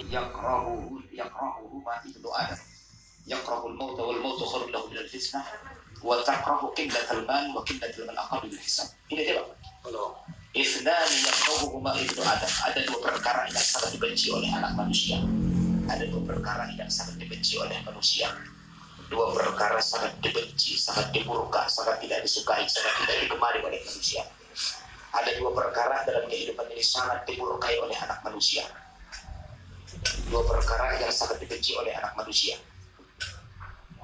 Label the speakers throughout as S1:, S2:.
S1: yakrahuhu mati itu doa. Yakrahul mauta wal mautu khairun lahu minal fitnah wa takrahu qillatal mal wa qillatul mal aqallu bil hisab. Ini dia, Pak. Ithnani yakrahuhuma ibnu Adam. Ada dua perkara yang sangat dibenci oleh anak manusia. Ada dua perkara yang sangat dibenci oleh manusia. Dua perkara sangat dibenci, sangat dimurka, sangat tidak disukai, sangat tidak digemari oleh manusia. Ada dua perkara dalam kehidupan ini sangat dimurkai oleh anak manusia. Dua perkara yang sangat dibenci oleh anak manusia.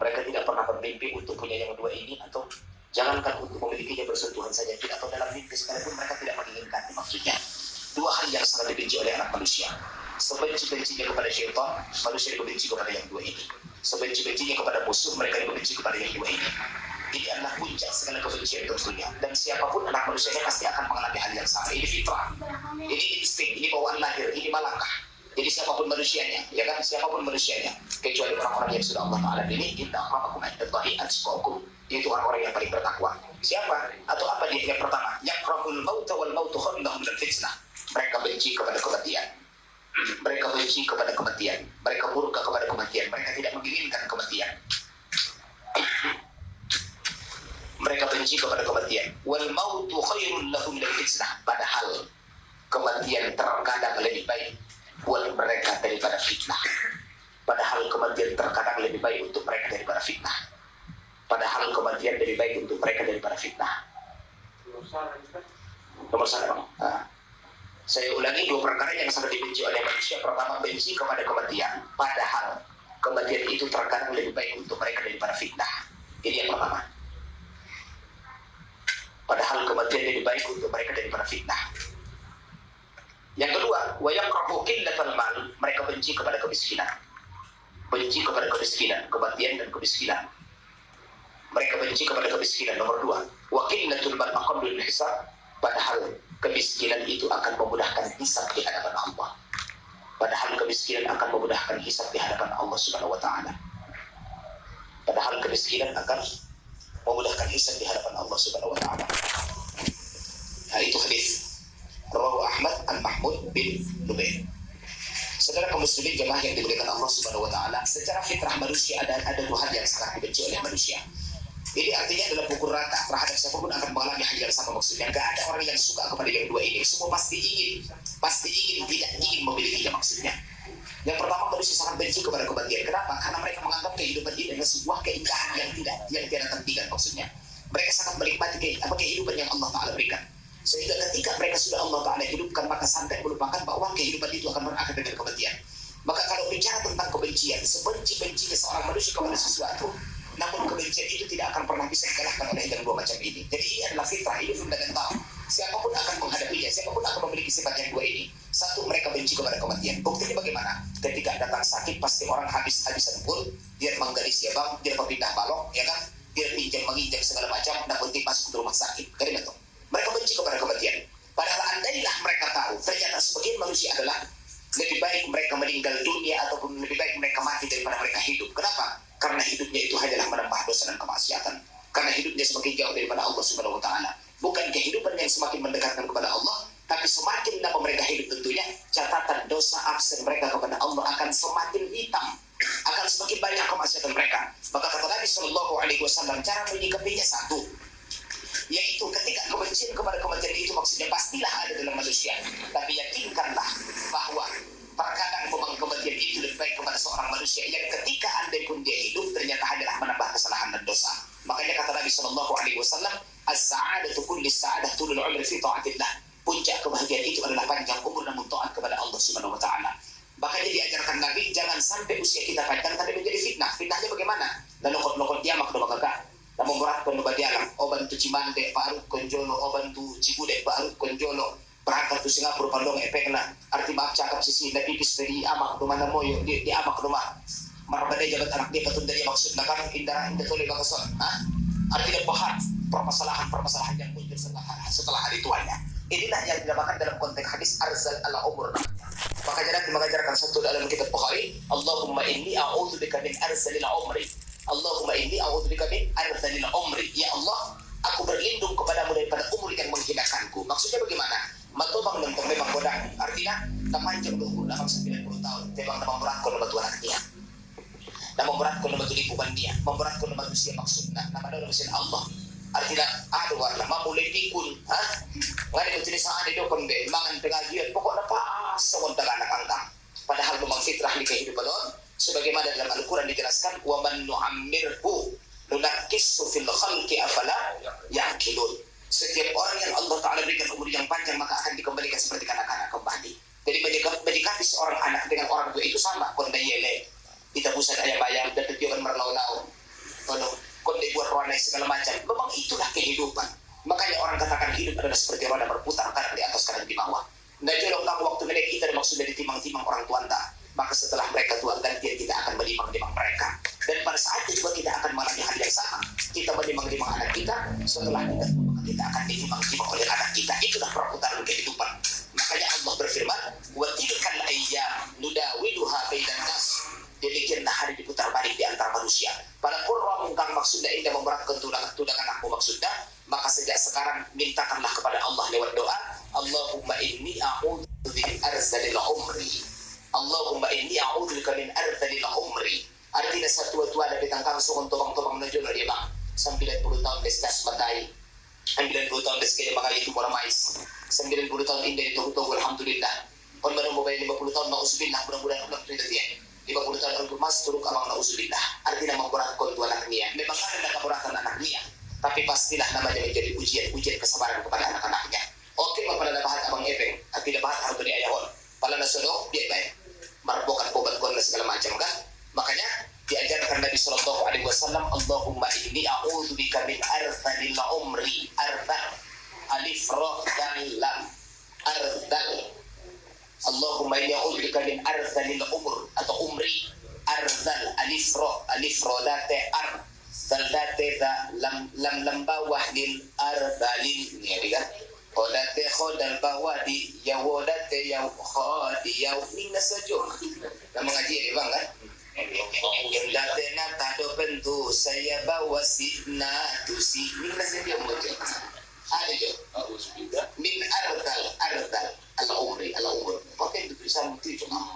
S1: Mereka tidak pernah bermimpi untuk punya yang dua ini, atau jangankan untuk memilikinya bersentuhan saja, tidak, atau dalam mimpi sekalipun mereka tidak menginginkan. Maksudnya, dua hal yang sangat dibenci oleh anak manusia. Sebenci-bencinya kepada syaitan, manusia dibenci kepada yang dua ini. Sebenci-bencinya kepada musuh, mereka dibenci kepada yang dua ini. Ini adalah puncak segala kebencian tentunya. Dan siapapun anak manusianya pasti akan mengalami hal yang sama. Ini fitrah, ini insting, ini bawaan lahir, ini malangkah. Jadi siapapun manusianya, ya kan, siapapun manusianya, kecuali orang-orang yang sudah Allah Ta'ala pilih, inna akramakum indallahi atqakum, itu orang-orang yang paling bertakwa. Siapa? Atau apa dia? Yang pertama, yakrahul mauta wal mautu khairun lahu minal fitnah. Mereka benci kepada kematian. Mereka benci kepada kematian. Mereka murka kepada kematian. Mereka tidak menginginkan kematian. Mereka benci kepada kematian. Wal mautu khairun lahu minal fitnah. Padahal kematian terkadang lebih baik buat mereka daripada fitnah. Padahal kematian terkadang lebih baik untuk mereka daripada fitnah. Padahal kematian lebih baik untuk mereka daripada fitnah. Nomor satu. Saya ulangi, dua perkara yang sangat dibenci oleh manusia. Pertama, benci kepada kematian. Padahal kematian itu terkadang lebih baik untuk mereka daripada fitnah. Ini yang pertama. Padahal kematian lebih baik untuk mereka daripada fitnah. Yang kedua, wa yakrahu qillatal mal. Mereka benci kepada kemiskinan. Benci kepada kemiskinan, kematian dan kemiskinan. Mereka benci kepada kemiskinan. Nomor dua, wa qillatul mal aqallu bil hisab. Padahal kemiskinan itu akan memudahkan hisab di hadapan Allah. Padahal kemiskinan akan memudahkan hisab di hadapan Allah Subhanahu wa taala. Padahal kemiskinan akan memudahkan hisab di hadapan Allah Subhanahu wa taala. Nah, itu hadis Rawahu Ahmad an Mahmud bin Nubair. Saudara kaum muslimin jemaah yang dimuliakan Allah Subhanahu wa taala, secara fitrah manusia ada dua hal yang sangat dibenci oleh manusia. Ini artinya dalam pukul rata terhadap siapapun akan mengalami hal yang sama. Maksudnya gak ada orang yang suka kepada yang dua ini. Semua pasti ingin, tidak ingin memilikinya. Maksudnya yang pertama, manusia sangat benci kepada kematian. Kenapa? Karena mereka menganggap kehidupan ini adalah sebuah keindahan yang tidak tertinggal. Maksudnya mereka sangat menikmati kehidupan yang Allah Ta'ala berikan, sehingga ketika mereka sudah Allah Ta'ala hidupkan, maka sampai melupakan bahwa kehidupan itu akan berakhir dengan kematian. Maka kalau bicara tentang kebencian, sebenci-bencinya seorang manusia kepada sesuatu, namun kebencian itu tidak akan pernah bisa dikalahkan oleh yang dua macam ini. Jadi ini adalah fitrah, ini fundamental. Siapapun akan menghadapinya, siapapun akan memiliki sifat yang dua ini. Satu, mereka benci kepada kematian. Buktinya bagaimana? Ketika datang sakit, pasti orang habis-habisan pun, dia menggaris bang, dia berpindah balok, ya kan? Dia menginjam segala macam, dan penting masuk ke rumah sakit. Kan itu? Mereka benci kepada kematian. Padahal andailah mereka tahu ternyata sebagian manusia adalah lebih baik mereka meninggal dunia ataupun lebih baik mereka mati daripada mereka hidup. Kenapa? Karena hidupnya itu hanyalah menambah dosa dan kemaksiatan. Karena hidupnya semakin jauh daripada Allah Subhanahu wa taala. Bukan kehidupan yang semakin mendekatkan kepada Allah, tapi semakin lama mereka hidup tentunya catatan dosa absen mereka kepada Allah akan semakin hitam. Akan semakin banyak kemaksiatan mereka. Maka kata Nabi sallallahu alaihi wasallam, cara menyikapinya satu, yaitu ketika kebencian kepada kematian itu maksudnya pastilah ada dalam manusia, tapi yakinkanlah bahwa terkadang memang kematian itu lebih baik kepada seorang manusia yang ketika andai pun dia hidup ternyata hanyalah menambah kesalahan dan dosa. Makanya kata Nabi Shallallahu Alaihi Wasallam, as-sa'adatu kulli sa'adah tulul umri fi ta'atillah. Puncak kebahagiaan itu adalah panjang umur namun taat kepada Allah Subhanahu Wa Taala. Makanya diajarkan Nabi, jangan sampai usia kita panjang tapi menjadi fitnah. Fitnahnya bagaimana? Lalu lokot diamak do magagak. Namun berat pun badialang, oban tu Cimande, Parut Konjolo, oban tu Cibude, Parut Konjolo, berangkat tu Singapura, Pandong, Epekna, arti maaf cakap sisi, napipis dari amak rumah namoyo, di amak rumah, marabade jabat anak dia ketunda dia maksud nakang indah toleh bakason, artinya bahan permasalahan yang muncul setelah hari tuanya. Inilah yang dinamakan dalam konteks hadis arzal ala umur. Makanya Nabi mengajarkan satu dalam kitab Bukhari, Allahumma inni a'udzubika min arzalil umri. Allahumma inni a'udzubika min arzalil umri. Ya Allah, aku berlindung kepadamu daripada umur yang menghinakanku. Maksudnya bagaimana? Matubang dan memang bodak. Artinya, namanjang 80-90 tahun. Memang memberat kalau batu anak dia. Nama berat kalau batu lipukan dia. Memberat kalau batu siya maksudna. Nama daw mesin Allah. Artinya ada warna mamulai pikun. Nggak ada saan itu kan be. Mangan pengajian. Pokoknya pas sementara anak angkang. Padahal memang fitrah di kehidupan Allah. Sebagaimana dalam Al-Quran dijelaskan. Wa man nu'ammirhu nunakkisu fil khalqi afala ya'qilun. Setiap orang yang Allah Ta'ala berikan umur yang panjang maka akan dikembalikan seperti kanak-kanak kembali. Jadi menyikapi seorang anak dengan orang tua itu sama. Konda yele, kita pusat ayam-ayam dan tujuan merlau-lau. Konda buat warna segala macam. Memang itulah kehidupan. Makanya orang katakan hidup adalah seperti roda berputar kadang di atas kadang di bawah. Nggak jauh kamu waktu mereka kita maksud dari timang-timang orang tua anda. Maka setelah mereka tua gantian kita akan menimang-nimang mereka. Dan pada saat itu juga kita akan mengalami hal yang sama. Kita menimang-nimang anak kita. Setelah kita tua maka kita akan ditimang-timang oleh anak kita. Itulah perputaran kehidupan. Makanya Allah berfirman, wa tilkal ayyam nudawiluha bainan nas. Demikianlah hari diputar balik di antara manusia. Pada Qur'an mungkang maksudnya indah memberatkan tulangan aku maksudnya, maka sejak sekarang mintakanlah kepada Allah lewat doa, Allahumma inni a'udzu min arzalil umri. Allahumma inni a'udzubika min arzalil umri. Artinya satu tua ada ditangkap sukan tobang-tobang menuju dia bang. 90 tahun desdas matai. 90 tahun desdas mga itu mura mais. 90 tahun indah itu alhamdulillah. On baru mobile 50 tahun nauzubillah mudah-mudahan ulang tidak dia. 50 tahun untuk mas turuk amang nauzubillah. Artinya memberatkan dua anak dia. Memang ada keberatan anak dia. Tapi pastilah namanya menjadi ujian kesabaran kepada anak-anaknya. Oke, pada bahan abang Eveng, tidak bahas harus dari ayahon. Pada nasodok dia baik. Marbokan kobat dan segala macam kan. Makanya diajarkan Nabi Sallallahu Alaihi Wasallam, Allahumma inni a'udzubika min arzalil umri. Arzal alif ra dal lam arzal. Allahumma inni a'udzubika min arzalil umur atau umri. Arzal alif ra date ar date lam bawah lil arzalin ini kan. Kodate khodal bawah di yawodate yaw khodi yaw minna sajo. Nah mengaji ya bang kan? Yang date na tado bentu saya bawa si na tu si minna sajo muncul. Ada jo. Min ardal al umri. Pakai itu bisa mesti cuma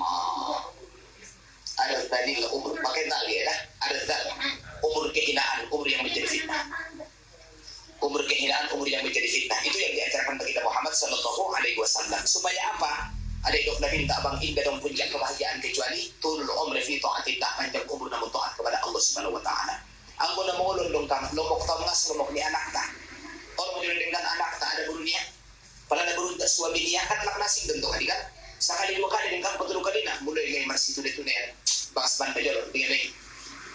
S1: ardal al umur. Pakai tali ya. Ardal umur kehinaan, umur yang menjadi fitnah. Umur kehinaan, umur yang menjadi fitnah. Itu yang diajarkan bagi kita Muhammad Sallallahu Alaihi Wasallam. Supaya apa? Ada dok Nabi minta abang indah dan puncak kebahagiaan kecuali tulul umri fi taatillah, panjang umur namun taat kepada Allah Subhanahu Wa Taala. Ang muna mengulun dong kam, lomok tamas lomok ni anak ta. Orang menjadi dengan anak ta ada burunya. Pala na burun ta suami niya kan laknasing dento kali kan. Sakali dua kali dengan patulog kali na mulai ngay marsi tuloy-tuloy. Bakas ban pa jolo dengan ni.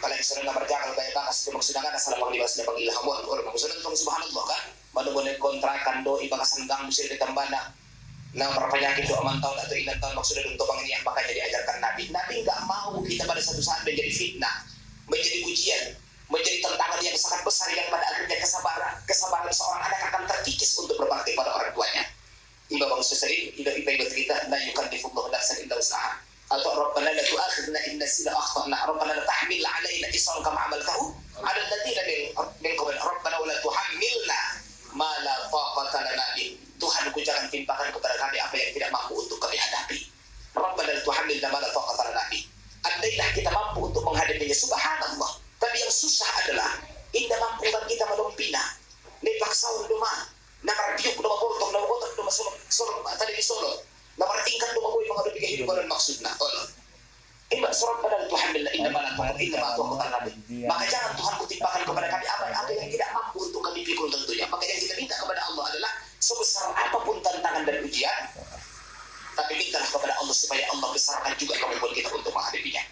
S1: Kalau misalnya nggak berjalan kayak bakas maksudnya salah panglibas na pag-ilhamon or maksudnya tong subhanallah kan manubon kontrakan do ibakasan gang bisa ditambah na perpenyakit do amantau atau ilang tahun maksudnya untuk panginian makanya diajarkan Nabi nggak mau kita pada satu saat menjadi fitnah menjadi ujian menjadi tantangan yang sangat besar yang pada akhirnya kesabaran seorang anak akan terkikis untuk berbakti pada orang tuanya. Iba bangsa sering iba bercerita la yukallifullahu nafsan illa wus'aha atau Rabbana la tu'akhidna in nasina akhtana Rabbana la tahmil 'alaina isran kama 'amaltahu 'ala alladziina min qabl Rabbana wa la tuhammilna ma la taqata lana bih. Tuhanku jangan timpakan kepada kami apa yang tidak mampu untuk kami hadapi. Rabbana la tuhammilna ma la taqata lana bih. Andailah kita mampu untuk menghadapinya subhanallah. Tapi yang susah adalah indah mampu bagi kita menumpina. Nepaksaun duma. Nakarpiuk duma botok duma solo tadi di solo. Nomor tingkat dua boy menghadapi kehidupan dan maksudnya Allah. Imbak surat pada Tuhan bila inna mana Tuhan inna ma Tuhan nabi. Maka jangan Tuhan kutimpakan kepada kami apa yang tidak mampu untuk kami pikul tentunya. Maka yang kita minta kepada Allah adalah sebesar apapun tantangan dan ujian, tapi mintalah kepada Allah supaya Allah besarkan juga kemampuan kita untuk menghadapinya.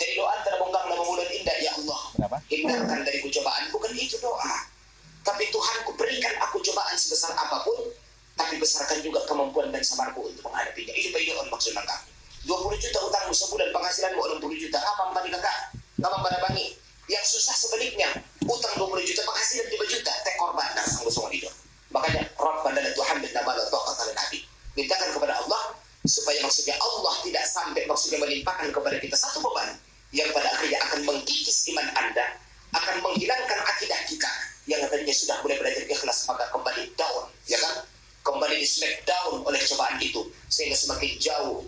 S1: Jadi doa antara bongkang nama mulut indah ya Allah. Hindarkan dari cobaan bukan itu doa. Tapi Tuhanku berikan aku cobaan sebesar apapun. Tapi besarkan juga kemampuan dan sabarku untuk menghadapinya. Itu pilihan maksudnya kak. 20 juta utangmu sebulan penghasilanmu 60 juta. Amam bani kakak. Amam bani bangi. Yang susah sebaliknya. Utang 20 juta penghasilan 5 juta. Tek korban dan sang lusungan hidup. Makanya Rabbana la tuhammilna ma la taqata lana bih. Mintakan kepada Allah supaya maksudnya Allah tidak sampai maksudnya melimpahkan kepada kita satu beban yang pada akhirnya akan mengkikis iman Anda, akan menghilangkan akidah kita yang tadinya sudah mulai belajar ikhlas maka kembali down, ya kan? kembali di smackdown oleh cobaan itu, sehingga semakin jauh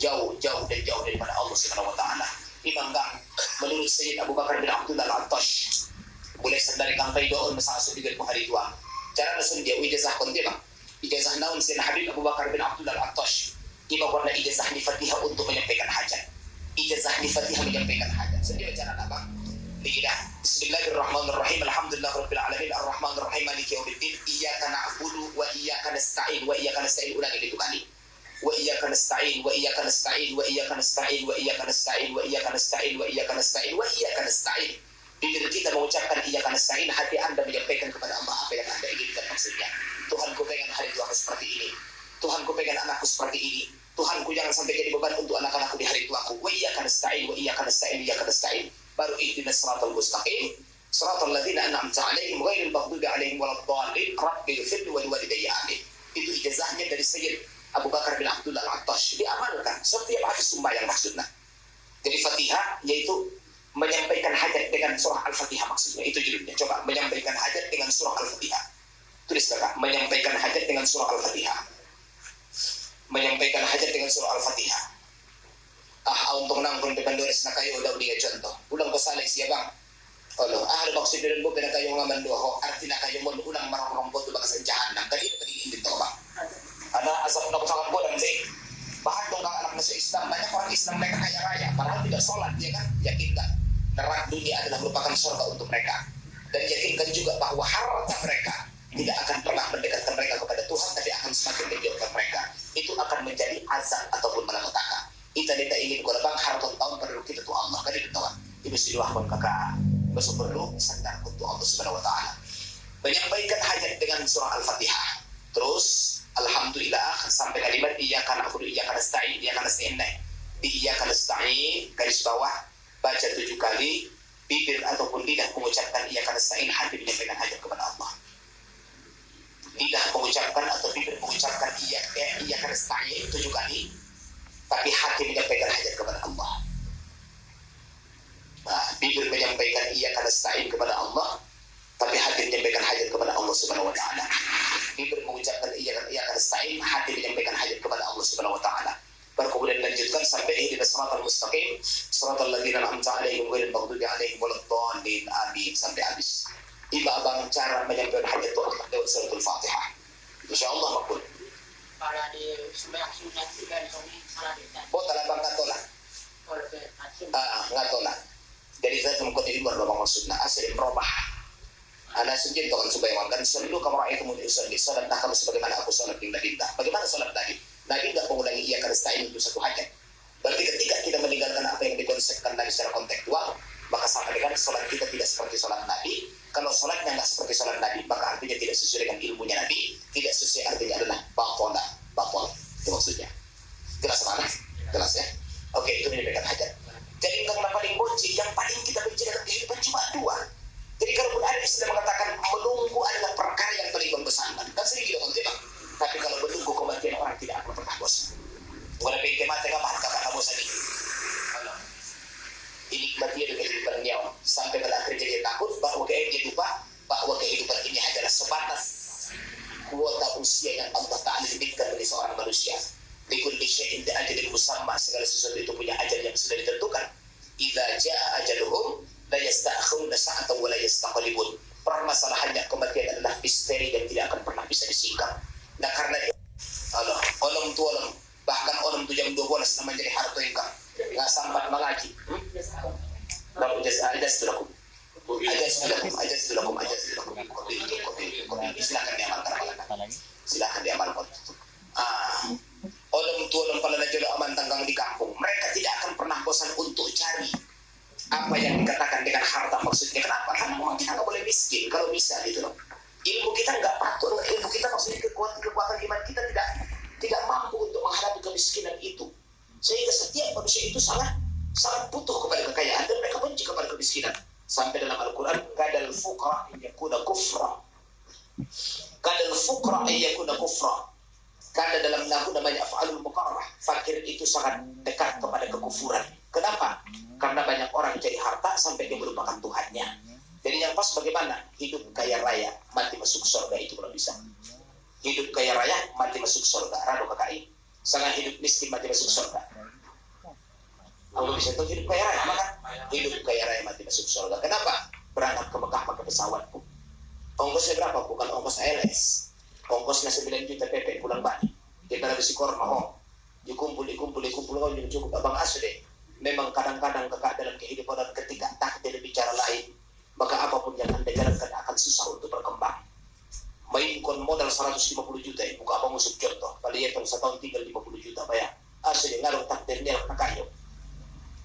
S1: daripada Allah Subhanahu wa taala. Imanggang menurut Sayyid Abu Bakar bin Abdullah Al-Attash, boleh sendiri kangkai doon masasud dengan hari tua. Cara nasun dia ijazah kon dia bang. Ijazah naun Sayyidina Habib Abu Bakar bin Abdullah Al-Attash. Iba warna ijazah ni Fatihah untuk menyampaikan hajat. Ijazah ni Fatihah menyampaikan hajat. Sendiri cara apa? Lidah. Bismillahirrahmanirrahim. Alhamdulillahirabbil alamin arrahmanir rahim maliki yaumiddin. Iyyaka na'budu wa iyyaka nasta'in wa iyyaka nasta'in ulangi itu kali. Wa iyyaka nasta'in wa iyyaka nasta'in wa iyyaka nasta'in wa iyyaka nasta'in wa iyyaka nasta'in wa iyyaka nasta'in wa iyyaka nasta'in. Bibir kita mengucapkan iyyaka nasta'in, hati Anda menyampaikan kepada Allah apa yang Anda inginkan maksudnya. Tuhan ku pengen hari tuaku seperti ini. Tuhan ku pengen anakku seperti ini. Tuhan ku jangan sampai jadi beban untuk anak-anakku di hari tuaku. Wa iyyaka nasta'in wa iyyaka nasta'in wa iyyaka nasta'in. Baru ihdinas siratal mustaqim. Siratal ladzina an'amta 'alaihim ghairil maghdubi 'alaihim waladdallin. Rabbighfir li wa liwalidayya amin. Itu ijazahnya dari Sayyid Abu Bakar bin Abdullah Al-Attash. Diamalkan setiap habis sembahyang maksudnya. Jadi Fatihah yaitu menyampaikan hajat dengan surah Al-Fatihah maksudnya. Itu judulnya. Coba menyampaikan hajat dengan surah Al-Fatihah. Tulis kakak, menyampaikan hajat dengan surah Al-Fatihah. Menyampaikan hajat dengan surah Al-Fatihah. Untuk nangkong depan doris na kayo daw dia contoh. Ulang pasalay siya bang. Olo, maksud din mo pinakayo nga manduha ho. Arti na kayo mo ulang marong-rongkot baka sa jahanam. Kali na pagiging dito bang. Asap na ko sa kampulan sih. Bahkan dong kang anak na sa Islam, banyak orang Islam mereka kaya raya. Padahal tidak sholat, ya kan? Yakinkan neraka dunia adalah merupakan surga untuk mereka. Dan yakinkan juga bahwa harta mereka tidak akan pernah mendekatkan mereka kepada Tuhan, tapi akan semakin menjauhkan mereka. Itu akan menjadi azab ataupun malapetaka. Kita tidak ingin kalau bang harta tahun perlu kita tuh Allah kan itu tuan. Ibu siluahkan kakak. Besok perlu sadar untuk Allah Subhanahu wa taala. Menyampaikan hajat dengan surah Al-Fatihah. Terus alhamdulillah sampai kalimat iyyaka na'budu iyyaka nasta'in iyyaka nasta'in. Di iyyaka nasta'in garis bawah baca 7 kali, bibir ataupun lidah mengucapkan iyyaka nasta'in, hati menyampaikan hajat kepada Allah. Lidah mengucapkan atau bibir mengucapkan iyyaka nasta'in 7 kali, tapi hati menyampaikan hajat kepada Allah. Nah, bibir menyampaikan iyyaka nasta'in kepada Allah, tapi hati menyampaikan hajat kepada Allah Subhanahu wa taala. Bibir mengucapkan iyyaka nasta'in, hati menyampaikan hajat kepada Allah Subhanahu wa taala. Baru kemudian lanjutkan sampai ihdinas siratal mustaqim, siratal ladzina an'amta 'alaihim ghairil maghdubi 'alaihim waladdallin, amin sampai habis. Iba abang cara menyampaikan hajat Allah lewat suratul Fatihah. Insyaallah makbul.
S2: Para di sembahyang sunat juga di salat itu.
S1: Botal abang ngatola. Ngatola. Dari zat mengkoti luar babang maksudna asli merubah. Ana sujud kan sembahyang kan selalu kamar itu mau diusolli salat nah kamu sebagaimana aku salat di Madinah. Bagaimana salat tadi? Nabi enggak mengulangi iyyaka nasta'in itu satu hajat. Berarti ketika kita meninggalkan apa yang dikonsepkan Nabi secara kontekstual, maka sama dengan salat kita tidak seperti salat Nabi. Kalau salatnya enggak seperti salat Nabi, maka artinya tidak sesuai dengan ilmunya Nabi, tidak sesuai artinya adalah batal. Itu maksudnya. Jelas mana? Jelas ya? Oke, itu menyampaikan hajat. Jadi karena paling benci, yang paling kita benci dalam kehidupan cuma 2. Jadi kalau pun ada istilah mengatakan menunggu adalah perkara yang paling membosankan, kan sering kita kontak. Tapi kalau menunggu kematian orang tidak akan pernah bosan. Bukan pengen mati kapan kakak bosan ini. Kalau ini dia dengan kehidupan nyawa sampai pada akhirnya dia takut bahwa dia lupa bahwa kehidupan ini adalah sebatas kuota usia yang Allah Ta'ala diberikan bagi seorang manusia. Likul syai'in ajalin musamma, segala sesuatu itu punya ajal yang sudah ditentukan. Idza jaa ajaluhum la yasta'khiruna sa'atan wa la yastaqdimun. Permasalahannya kematian adalah misteri dan tidak akan pernah bisa disingkap. Nah karena orang tua bahkan orang tu jam 12 nama jadi harta yang nggak sampai mengaji. Lalu ajas sudahkum. Silakan diamalkan. Silakan diamalkan. Orang tua pala na jolo aman tanggang di kampung, mereka tidak akan pernah bosan untuk cari apa yang dikatakan dengan harta maksudnya. Kenapa? Karena memang kita nggak boleh miskin kalau bisa gitu loh. Ilmu kita nggak patut, ilmu kita maksudnya kekuatan iman kita tidak mampu untuk menghadapi kemiskinan itu. Sehingga setiap manusia itu sangat butuh kepada kekayaan dan mereka benci kepada kemiskinan. Sampai dalam Al-Quran, kadal fuqra yakuna kufra. Kadal fuqra yakuna kufra. Karena dalam nahu namanya af'alul muqarrah, fakir itu sangat dekat kepada kekufuran. Kenapa? Karena banyak orang cari harta sampai dia melupakan Tuhannya. Jadi yang pas bagaimana? Hidup kaya raya, mati masuk surga itu kalau bisa. Hidup kaya raya, mati masuk hidup kaya raya, maka hidup kaya raya mati masuk surga. Kenapa? Berangkat ke Mekah pakai pesawatku. Ongkosnya berapa? Bukan ongkos ALS. Ongkosnya 9 juta PP pulang balik. Kita habis korma, dikumpul, cukup abang asli. Memang kadang-kadang dalam kehidupan dan ketika takdir bicara lain, maka apapun yang Anda jalankan akan susah untuk berkembang. Mainkan modal 150 juta, buka abang usuk contoh. Kali ya, setahun tinggal 50 juta bayar. Asli ngaruh takdirnya anak kayu.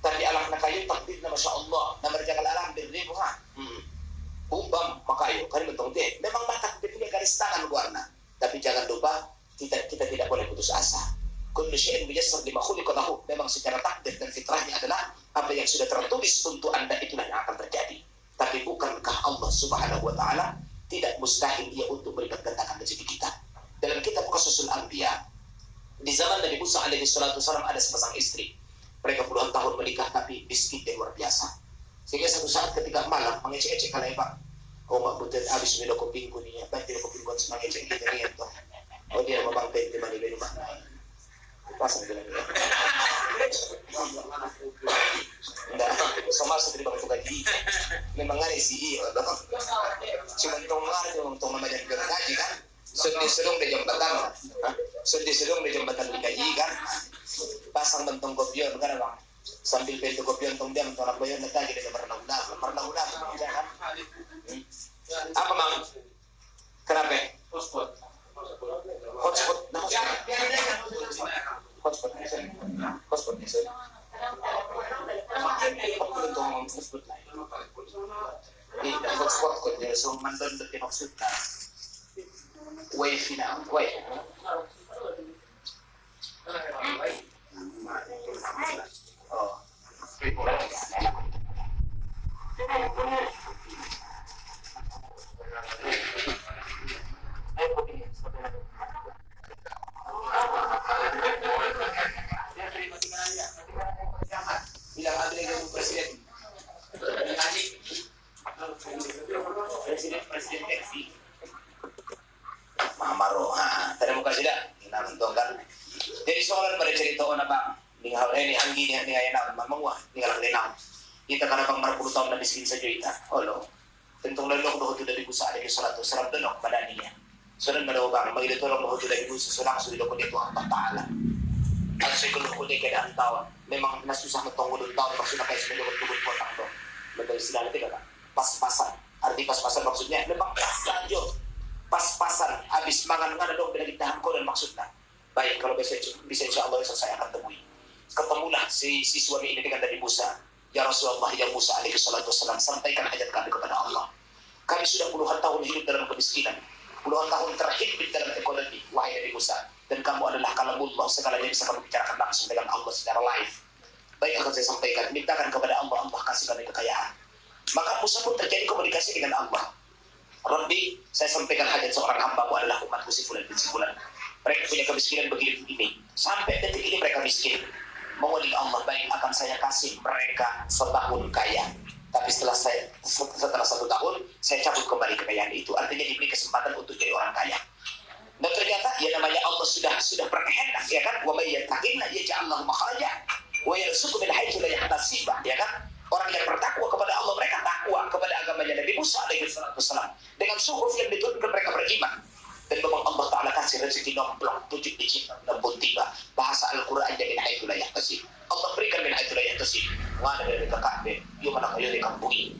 S1: Tapi anak kayu takdirnya Masya Allah. Nama jangan alam berribu ha. Umbam makayo, kan mentong deh. Memang mata punya garis tangan warna. Tapi jangan lupa kita tidak boleh putus asa. Kullu syai'in muyassar lima khuliqa lahu. Memang secara takdir dan fitrahnya adalah apa yang sudah tertulis untuk Anda itulah yang akan terjadi. Tapi bukankah Allah Subhanahu wa taala tidak mustahil dia untuk berikan gandakan rezeki kita. Dalam kitab Qasasul Anbiya, di zaman Nabi Musa alaihi salatu wasallam ada sepasang istri. Mereka puluhan tahun menikah tapi miskin dan luar biasa. Sehingga satu saat ketika malam mengecek-ecek kalai Pak. Oh mak butet habis minum kopi kuning ya, bantu kopi kuning semangat cek kita ni itu. Oh dia memang penting mana minum mana. Pasang bilang dia. Nggak, sama seperti bang tukang gigi. Memang ada sih, cuma tong namanya gaji kan. Sedih-sedung di jembatan, sedih-sedung di jembatan di gaji kan. Pasang bentong kopion kan bang. Sambil pintu kopion tong dia mentong nak bayar nanti dia pernah udah, kan? Apa mang? Kenapa? Hotspot. Nah, hotspot ni sir. Aku belum tahu ngomong hotspot lah. Ini hotspot ko dia so mandon dati maksudnya. Wifi na, wifi. Oh. Bilang ada yang presiden. Presiden Texi. Mama Roha. Terima kasih dah. Nonton kan. Jadi soalan pada cerita ona bang. Ningal ini anggi ni ayana mamangwa. Ningal lenang. Kita karena bang 40 tahun na miskin sa joita. Olo. Tentong lalok doho tu dari busa ada salatu salam donok badaninya. Sunan madaw bang magilito lang doho tu dari busa sulang sulido ko dito ang Taala. At sa ikulo ko di kada ang taon. Memang nasusah matong ulun taon maksudnya kayak sebenarnya tugod po tang do. Madali sila natin ka. Pas-pasan. Arti pas-pasan maksudnya memang sajo. Pas-pasan habis mangan nga na doon pinagitahan ko dan maksudnya. Baik kalau bisa insyaallah saya akan temui. Ketemulah si suami ini dengan dari Musa. Ya Rasulullah, ya Musa alaihi salatu wassalam, sampaikan hajat kami kepada Allah. Kami sudah puluhan tahun hidup dalam kemiskinan, puluhan tahun terhidup dalam ekonomi, wahai Nabi Musa. Dan kamu adalah kalamullah, segalanya bisa kamu bicarakan langsung dengan Allah secara live. Baik akan saya sampaikan, mintakan kepada Allah, Allah kasih kami kekayaan. Maka Musa pun terjadi komunikasi dengan Allah. Rabbi, saya sampaikan hajat seorang hambamu adalah umatku si fulan bin si fulan. Mereka punya kemiskinan begini. Sampai detik ini mereka miskin. Mengulik Allah, baik akan saya kasih mereka setahun kaya. Tapi setelah 1 tahun, saya cabut kembali kekayaan itu. Artinya diberi kesempatan untuk jadi orang kaya. Dan ternyata ya namanya Allah sudah berkehendak, ya kan? Wa may yattaqillah yaj'al lahu makhraja wa yarzuqhu min haitsu la yahtasib, ya kan? Orang yang bertakwa kepada Allah, mereka takwa kepada agamanya Nabi Musa alaihi wasallam. Dengan suhuf yang diturunkan mereka beriman. Dan memang Allah Ta'ala kasih rezeki nomplok, pucuk dicip, nembun tiba. Bahasa Al-Quran min haitsu la yahtasib. Allah berikan min haitsu la yahtasib. Ngana dari kakakbe, yung mana kayo dikampui.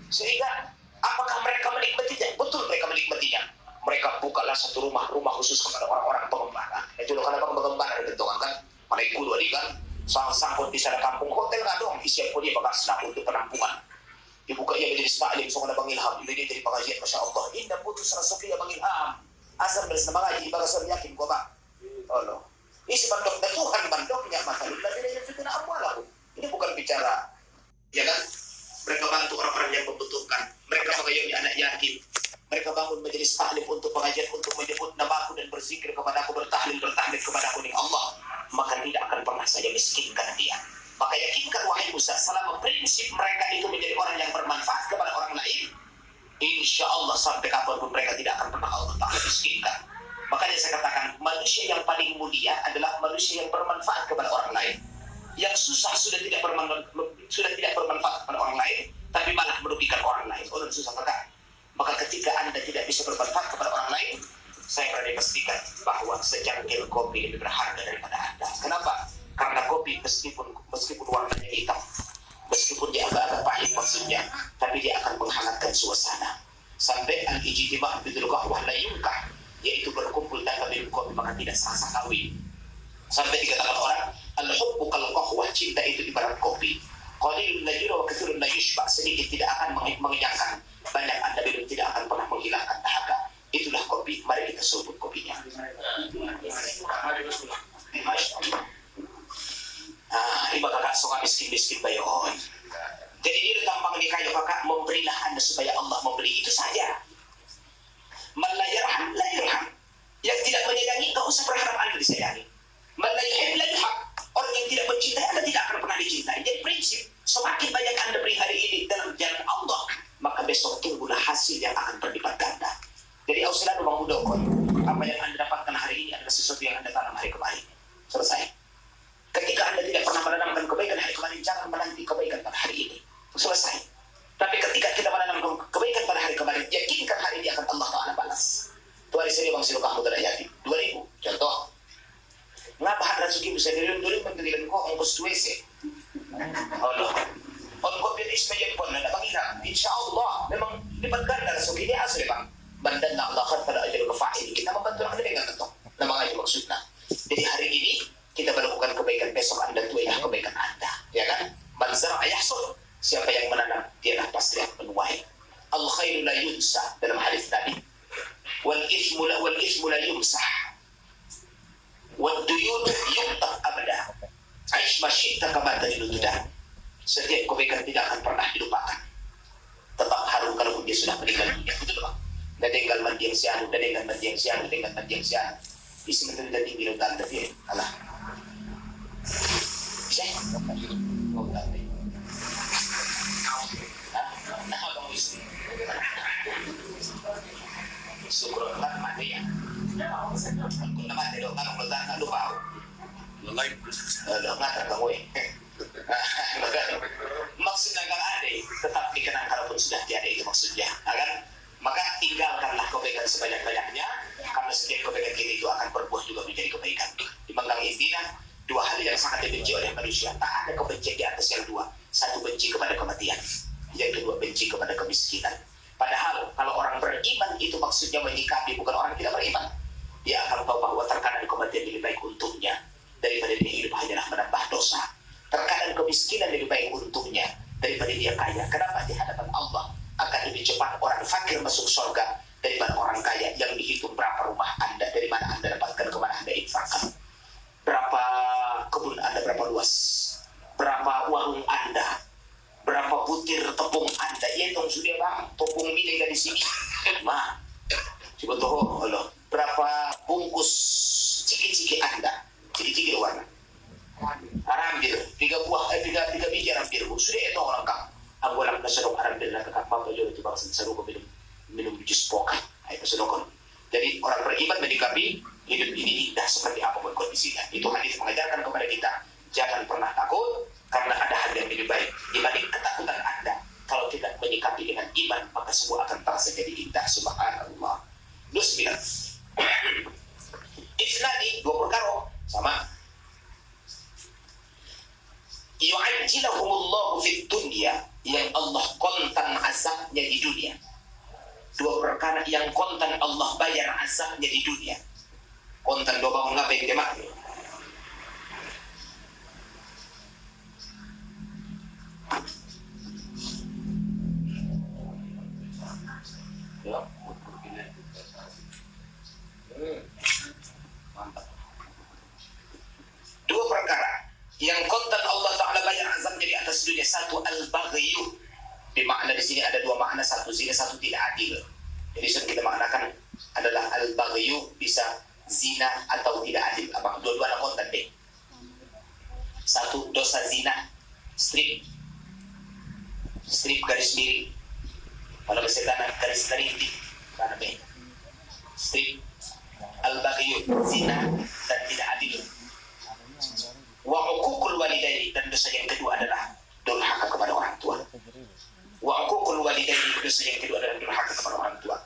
S1: Sehingga apakah mereka menikmatinya? Betul mereka menikmatinya. Mereka bukalah satu rumah khusus kepada orang-orang pengembara. Itu loh karena pengembara itu kan. Mereka kudu kan. Sangkut di sana kampung hotel nggak dong. Isian pun dia bakas untuk penampungan. Dibuka ia menjadi sa'lim, soalnya Bang Ilham. Ini jadi pengajian, Masya Allah. Indah putus rasafiya Bang Ilham. Asal beres nama ngaji, bagas yakin gua bang. Oh no. Ini si bandok dan Tuhan bandoknya masalah. Tidak yang fitnah awalahu. Ini bukan bicara, ya kan? Mereka bantu orang-orang yang membutuhkan. Mereka mengayomi anak yatim. Mereka bangun majelis tahlim untuk pengajian, untuk menyebut namaku dan berzikir kepadaku, bertahlil kepadaku dengan Allah. Maka tidak akan pernah saya miskinkan dia. Maka yakinkan wahai Musa, selama prinsip mereka itu menjadi orang yang bermanfaat kepada orang lain, insya Allah sampai kapanpun mereka tidak akan pernah Allah Ta'ala miskinkan. Makanya saya katakan, manusia yang paling mulia adalah manusia yang bermanfaat kepada orang lain. yang susah sudah tidak bermanfaat pada orang lain, tapi malah merugikan orang lain. Orang susah kakak. Maka ketika Anda tidak bisa bermanfaat kepada orang lain, saya berani pastikan bahwa secangkir kopi lebih berharga daripada Anda. Kenapa? Karena kopi meskipun warnanya hitam, meskipun dia agak-agak pahit maksudnya, tapi dia akan menghangatkan suasana. Sampai al-ijtima' bidul qahwah la yunkah, yaitu berkumpul tanpa minum kopi maka tidak sah kawin. Sampai dikatakan orang, al-hubbu kal qahwah, cinta itu ibarat kopi. Qalilun la yura wa katsirun la yushba, sedikit tidak akan mengenyangkan, banyak Anda minum tidak akan pernah menghilangkan dahaga. Itulah kopi. Mari kita sebut kopinya. Masya Allah. Ini kakak suka miskin bayon. Jadi ini gampang nih kayu kakak, memberilah Anda supaya Allah memberi, itu saja. Man la yarham la yurham. Yang tidak menyayangi enggak usah berharap Anda disayangi. Man la yuhib la yuhab. Orang yang tidak mencintai Anda tidak akan pernah dicintai. Jadi prinsip, semakin banyak Anda beri hari ini dalam jalan Allah, maka besok tunggulah hasil yang akan berlipat ganda. Jadi ausilan rumah mudokon, apa yang Anda dapatkan hari ini adalah sesuatu yang Anda tanam hari kemarin. Selesai. Ketika Anda tidak pernah menanamkan kebaikan hari kemarin, jangan menanti kebaikan pada hari ini. Selesai. Tapi ketika kita menanamkan kebaikan pada hari kemarin, yakinkan hari ini akan Allah Ta'ala balas. Itu hari sini bang silu kamu terayati 2000 contoh. Ngapa hak rasuki bisa diri-diri mendirikan kok ongkos WC? Allah. Ongkos biar ismail pun ada pangiran. Insya Allah memang lipat ganda rasuki ini asli bang. Bandan Allah kan pada ajar kefa'il. Kita membantu orang dengan tentu. Nama aja maksudnya. Jadi hari ini kita melakukan kebaikan, besok Anda tuailah kebaikan Anda, ya kan? Man zar'a yahsul. Siapa yang menanam, dialah pasti akan menuai. Al khairu la yunsa dalam hadis tadi. Wal ithmu la yumsah. Wad duyun yuqta abada. Aish ma syi'ta kama tadinu tudah. Setiap kebaikan tidak akan pernah dilupakan. Tetap harum kalau dia sudah meninggal dunia. Betul Pak? Dadenggal mandiang siang, dadenggal mandiang siang, dadenggal mandiang siang. Isi menteri tadi bilang tanda dia, alah. Bisa? Mau tanda. Nah, kamu isi. Syukur Allah mati ya. Aku nama dia dong, kalau tak lupa. Lelai. Nggak terkamu ya. Maksudnya nggak ada, tetap dikenang kalaupun sudah tiada itu maksudnya, agar maka tinggalkanlah kebaikan sebanyak-banyaknya, karena setiap kebaikan kita itu akan berbuah juga menjadi kebaikan. Dibanggang intinya, dua hal yang sangat dibenci oleh manusia. Tak ada kebencian di atas yang dua. Satu, benci kepada kematian. Yang kedua, benci kepada kemiskinan. Padahal kalau orang beriman itu maksudnya menyikapi, bukan orang tidak beriman. Dia akan tahu bahwa terkadang kematian lebih baik untuknya daripada dia hidup hanyalah menambah dosa. Terkadang kemiskinan lebih baik untuknya daripada dia kaya. Kenapa? Di hadapan Allah akan lebih cepat orang fakir masuk surga daripada orang kaya yang dihitung berapa rumah Anda, dari mana Anda dapatkan, kemana Anda infakkan, berapa kebun Anda, berapa luas, berapa warung Anda, berapa butir tepung Anda. Ya dong sudah bang, tepung mie dari sini mah coba toh Allah, berapa bungkus ciki-ciki Anda, ciki-ciki warna harambil, tiga biji harambil sudah itu orang kang. Aku alam kasadok harambil na kakak apa juga itu bangsa sadok minum jus poka. Itu sadokon. Jadi orang beriman menyikapi hidup ini indah seperti apapun kondisinya. Itu hadis mengajarkan kepada kita, jangan pernah takut karena ada hal yang lebih baik dibanding ketakutan Anda. Kalau tidak menyikapi dengan iman, maka semua akan terasa jadi indah. Subhanallah. 29. Isnani dua perkara sama. Yu'ajjilahumullahu fid dunya, yang Allah kontan azabnya di dunia. Dua perkara yang kontan Allah bayar azabnya di dunia. Kontan dua bangun ngapain dia mak? Ya, mantap. Dua perkara yang kontan Allah Ta'ala bayar azabnya di atas dunia. Satu, al-baghyu. Di makna di sini ada dua makna, satu zina, satu tidak adil. Jadi sudah kita maknakan adalah al-baghyu bisa zina atau tidak adil. Apa? Dua-dua anak kontan deh. Satu, dosa zina, strip garis miring. Kalau kesetanah garis rintik, karena be. Strip al-baghyu, zina dan tidak adil. Wa uququl walidaini, dan dosa yang kedua adalah durhaka kepada orang tua. Wa uququl walidaini, dosa yang kedua adalah durhaka kepada orang tua.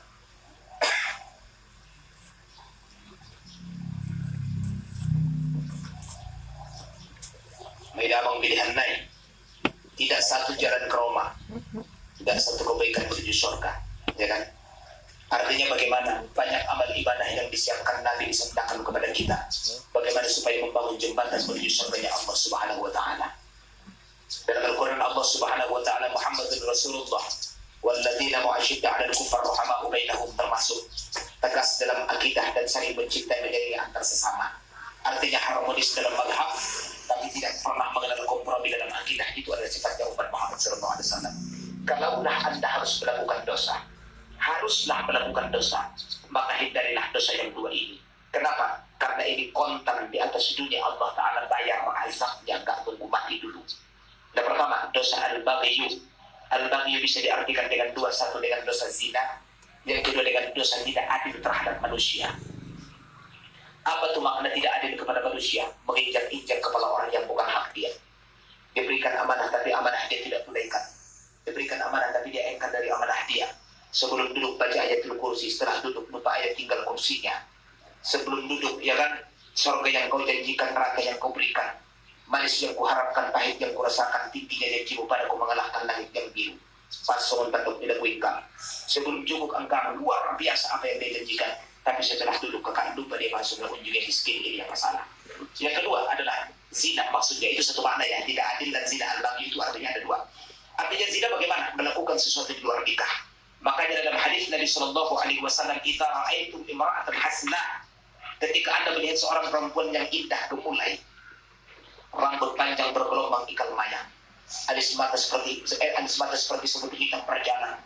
S1: May damang pilihan naik. Tidak satu jalan ke Roma, tidak satu kebaikan menuju surga, ya kan? Artinya bagaimana banyak amal ibadah yang disiapkan Nabi disabdakan kepada kita, bagaimana supaya membangun jembatan menuju surganya Allah Subhanahu wa taala. Dalam Al-Qur'an Allah Subhanahu wa taala, Muhammadur Rasulullah walladzina mu'asyidda 'alal kuffar rahama'u bainahum, termasuk tegas dalam akidah dan saling mencintai menyayangi antar sesama. Artinya harmonis dalam mazhab, tapi tidak pernah mengenal kompromi dalam akidah. Itu adalah sifatnya umat Muhammad SAW. Kalaulah Anda harus melakukan dosa, maka hindarilah dosa yang dua ini. Kenapa? Karena ini kontan di atas dunia Allah Ta'ala bayar azabnya, gak tunggu mati dulu. Yang pertama, dosa al-baghyu. Al-baghyu bisa diartikan dengan dua, satu dengan dosa zina, yang kedua dengan dosa tidak adil terhadap manusia. Apa itu makna tidak adil kepada manusia? Menginjak-injak kepala orang yang bukan hak dia. Diberikan amanah tapi amanah dia tidak tunaikan. Diberikan amanah tapi dia engkar dari amanah dia. Sebelum duduk baca ayatul kursi, setelah duduk lupa ayat tinggal kursinya. Sebelum duduk, ya kan, surga yang kau janjikan, neraka yang kau berikan. Manis yang kuharapkan, pahit yang kurasakan, tingginya janjimu padaku mengalahkan langit yang biru. Pasongan tanduk tidak kuingkang. Sebelum jungkuk engkau luar biasa apa yang dia janjikan. Tapi setelah duduk kekal lupa dia masuk ke ujungnya miskin, ini yang masalah. Yang kedua adalah zina, maksudnya itu satu makna ya, tidak adil dan zina al-baghi itu artinya ada dua. Artinya zina bagaimana? Melakukan sesuatu di luar nikah. Makanya dalam hadis Nabi Shallallahu Alaihi Wasallam, kita ra'aitum imra'atan hasna, ketika Anda melihat seorang perempuan yang indah gemulai, rambut panjang bergelombang ikal mayang, alis mata seperti sebutir hitam perjalanan,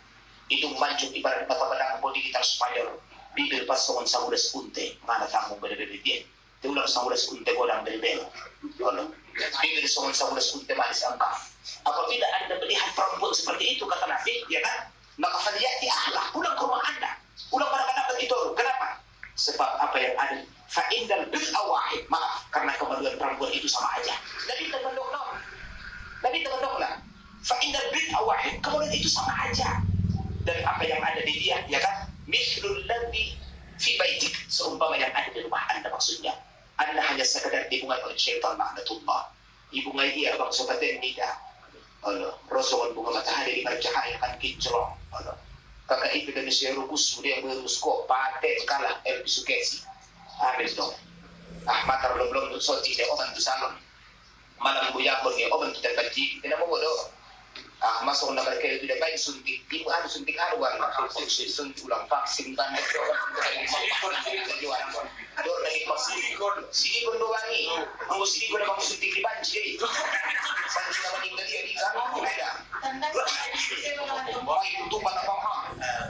S1: hidung mancung ibarat mata pedang, bodi hitam spanyol, bibir pasongan samudas unte, mana tamu berdiri dia. Diulang samudas unte godang berdiri. Bibir songan samudas unte manis angka. Apabila Anda melihat perempuan seperti itu, kata Nabi, ya kan, maka faliyati ahlah, pulang ke rumah Anda, pulang pada pendapat itu. Kenapa? Sebab apa yang ada, fa'indal bid'a wahid, maaf, karena kemaluan perempuan itu sama aja. Nabi tergandoklah. Fa'indal bid'a wahid, kemaluan itu sama aja. Dan apa yang ada di dia, ya kan, mislul ladzi fi baitik, seumpama yang ada di rumah Anda. Maksudnya Anda hanya sekedar dibungai oleh syaitan laknatullah. Ibungai dia bang sobaten nida. Rasulun bunga matahari di cahaya kan kinclong. Kakak itu dari serubus dia berusko paten kalah bisukesi. Habis dong. Matar belum soti dia oban tu salon. Malam buyakon dia oban tu terbaji. Tidak mau bodoh. Masuk nak kerja itu dah baik suntik. Ibu ada suntik haruan, suntik ulang vaksin kan. Dor lagi vaksin. Sini berdoangi. Mau sini guna mau suntik di banci. Sampai nama tinggal dia di sana. Ada. Baik itu pada paham.